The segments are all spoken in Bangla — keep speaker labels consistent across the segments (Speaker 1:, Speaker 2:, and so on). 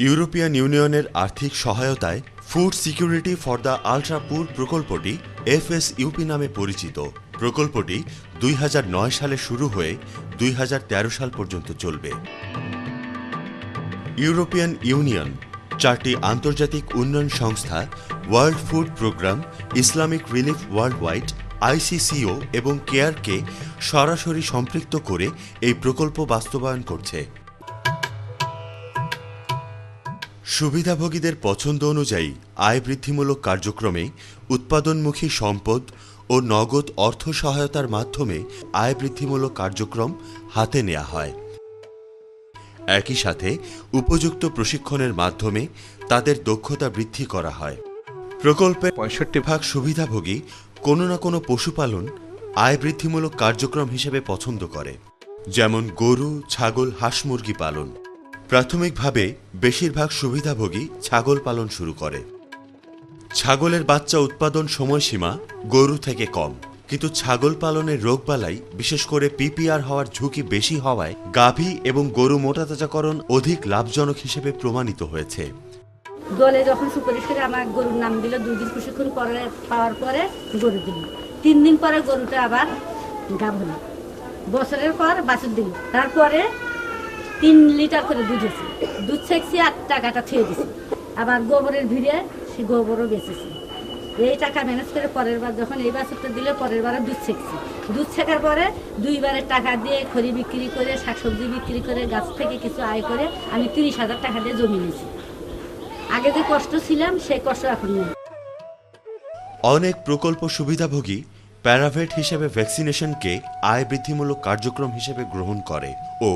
Speaker 1: ইউরোপিয়ান ইউনিয়নের আর্থিক সহায়তায় food security for the ultra পুর প্রকল্পটি এফএসইউপি নামে পরিচিত। প্রকল্পটি ২০০৯ সালে শুরু হয়ে ২০১৩ সাল পর্যন্ত চলবে। ইউরোপিয়ান ইউনিয়ন ৪টি আন্তর্জাতিক উন্নয়ন সংস্থা world food programme, Islamic relief worldwide, ICCO এবং কেয়ারকে সরাসরি সম্পৃক্ত করে এই প্রকল্প বাস্তবায়ন করছে। সুবিধাভোগীদের পছন্দ অনুযায়ী আয় বৃদ্ধিমূলক কার্যক্রমে উৎপাদনমুখী সম্পদ ও নগদ অর্থ সহায়তার মাধ্যমে আয় বৃদ্ধিমূলক কার্যক্রম হাতে নেওয়া হয়। একই সাথে উপযুক্ত প্রশিক্ষণের মাধ্যমে তাদের দক্ষতা বৃদ্ধি করা হয়। প্রকল্পের ৬৫% সুবিধাভোগী কোনো না কোনো পশুপালন আয় বৃদ্ধিমূলক কার্যক্রম হিসেবে পছন্দ করে, যেমন গরু, ছাগল, হাঁস, মুরগি পালন। প্রাথমিকভাবে বেশিরভাগ সুবিধাভোগী ছাগল পালন শুরু করে। ছাগলের বাচ্চা উৎপাদন সময়সীমা গরু থেকে কম, কিন্তু ছাগল পালনের রোগবালাই, বিশেষ করে পিপিআর হওয়ার ঝুঁকি বেশি হওয়ায় গাভী এবং গরু মোটাতাজাকরণ অধিক লাভজনক হিসেবে প্রমাণিত হয়েছে।
Speaker 2: দলে যখন সুপারিশ করে আমার গরুর নাম দিল, 2 দিন প্রশিক্ষণ পাওয়ার পরে গরু দিল। 3 দিন পরে গরুটা আবার গাভ হলো, বছরের পর বাছুর দিল। তারপরে 3 লিটার করে দুধ হয়েছে, দুধ ছেঁকছি আর টাকাটা ছুঁয়ে দিছি। আবার গোবরের ভিড়ে সে গোবরও বেঁচেছি। এই টাকা ম্যানেজ করে পরের বার যখন এই বাছুরটা দিলে পরের বারে দুধ ছেঁকছি। দুধ ছেঁকার পরে 2 বারের টাকা দিয়ে খড়ি বিক্রি করে, শাকসবজি বিক্রি করে, গাছ থেকে কিছু আয় করে আমি 30,000 টাকা দিয়ে জমি নিয়েছি। আগে যে কষ্ট ছিলাম সেই কষ্ট এখন নেই।
Speaker 1: অনেক প্রকল্প সুবিধাভোগী প্যারাভেট হিসেবে ভ্যাকসিনেশনকে আয় বৃদ্ধিমূলক কার্যক্রম হিসেবে গ্রহণ করে ও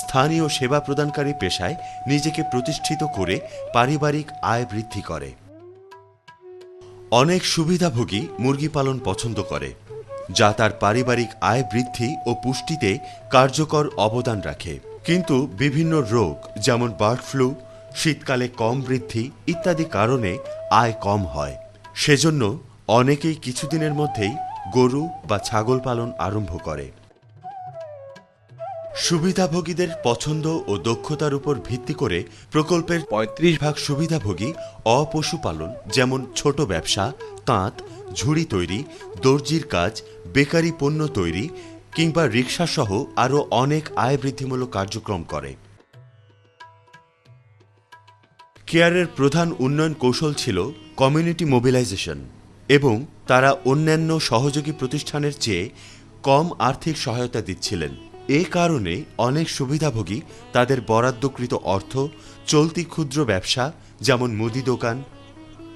Speaker 1: স্থানীয় সেবা প্রদানকারী পেশায় নিজেকে প্রতিষ্ঠিত করে পারিবারিক আয় বৃদ্ধি করে। অনেক সুবিধাভোগী মুরগি পালন পছন্দ করে, যা তার পারিবারিক আয় বৃদ্ধি ও পুষ্টিতে কার্যকর অবদান রাখে। কিন্তু বিভিন্ন রোগ, যেমন বার্ড ফ্লু, শীতকালে কম বৃদ্ধি ইত্যাদি কারণে আয় কম হয়। সেজন্য অনেকেই কিছুদিনের মধ্যেই গরু বা ছাগল পালন আরম্ভ করে। সুবিধাভোগীদের পছন্দ ও দক্ষতার উপর ভিত্তি করে প্রকল্পের ৩৫% সুবিধাভোগী অপশুপালন, যেমন ছোট ব্যবসা, তাঁত, ঝুড়ি তৈরি, দর্জির কাজ, বেকারি পণ্য তৈরি কিংবা রিকশাসহ আরও অনেক আয় বৃদ্ধিমূলক কার্যক্রম করে। কেয়ারের প্রধান উন্নয়ন কৌশল ছিল কমিউনিটি মোবিলাইজেশন এবং তারা অন্যান্য সহযোগী প্রতিষ্ঠানের চেয়ে কম আর্থিক সহায়তা দিচ্ছিলেন। এ কারণে অনেক সুবিধাভোগী তাদের বরাদ্দকৃত অর্থ চলতি ক্ষুদ্র ব্যবসা, যেমন মুদি দোকান,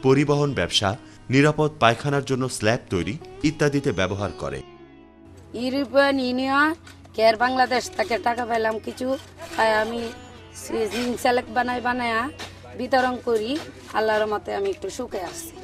Speaker 1: পরিবহন ব্যবসা, নিরাপদ পায়খানার জন্য স্ল্যাব তৈরি ইত্যাদিতে ব্যবহার করে।
Speaker 3: ইউরোপিয়ান ইউনিয়ন কেয়ার বাংলাদেশ থেকে টাকা পেলাম কিছু, তাই আমি সেলেক্ট বানায়া বিতরণ করি। আল্লাহর মতে আমি একটু সুখে আসছি।